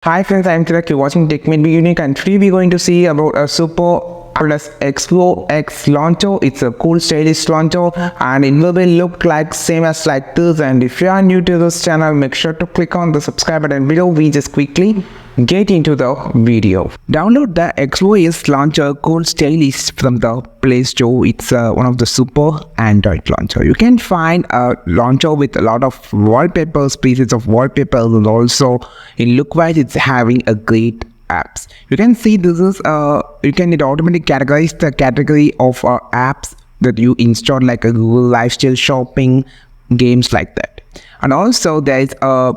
Hi friends, I'm Tilak. You're watching Tech Made Be Unique, and today we're going to see about a Super Plus Expo X launcher. It's a cool stylish launcher and it will look like same as like this. And if you are new to this channel, make sure to click on the subscribe button below. We just quickly get into the video. Download the XOS launcher cool stylish from the Play Store. It's one of the super Android launcher. You can find a launcher with a lot of wallpapers, presets of wallpapers, and also in look wise it's having a great apps. You can see this is it automatically categorize the category of apps that you install, like a Google lifestyle shopping, games like that. And also there is a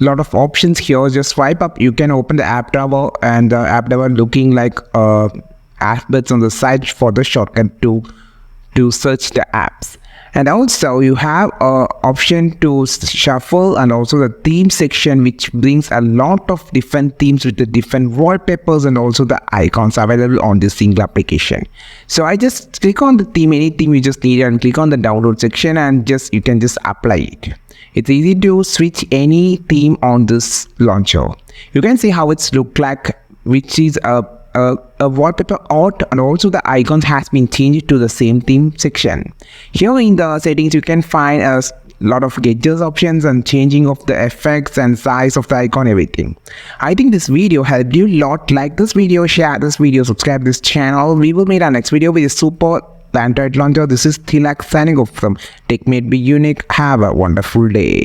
lot of options here. Just swipe up, you can open the app drawer, and the app drawer looking like alphabets on the side for the shortcut to search the apps. And also you have a option to shuffle, and also the theme section, which brings a lot of different themes with the different wallpapers and also the icons available on this single application. So I just click on the theme, any theme you just need, and click on the download section, and you can just apply it. It's easy to switch any theme on this launcher. You can see how it's look like, which is a wallpaper art, and also the icons has been changed to the same theme section. Here in the settings you can find a lot of gadgets options and changing of the effects and size of the icon, everything. I think this video helped you a lot. Like this video, share this video, subscribe this channel. We will meet our next video with a super Android launcher. This is Tilak signing off from Tech Made Be Unique. Have a wonderful day.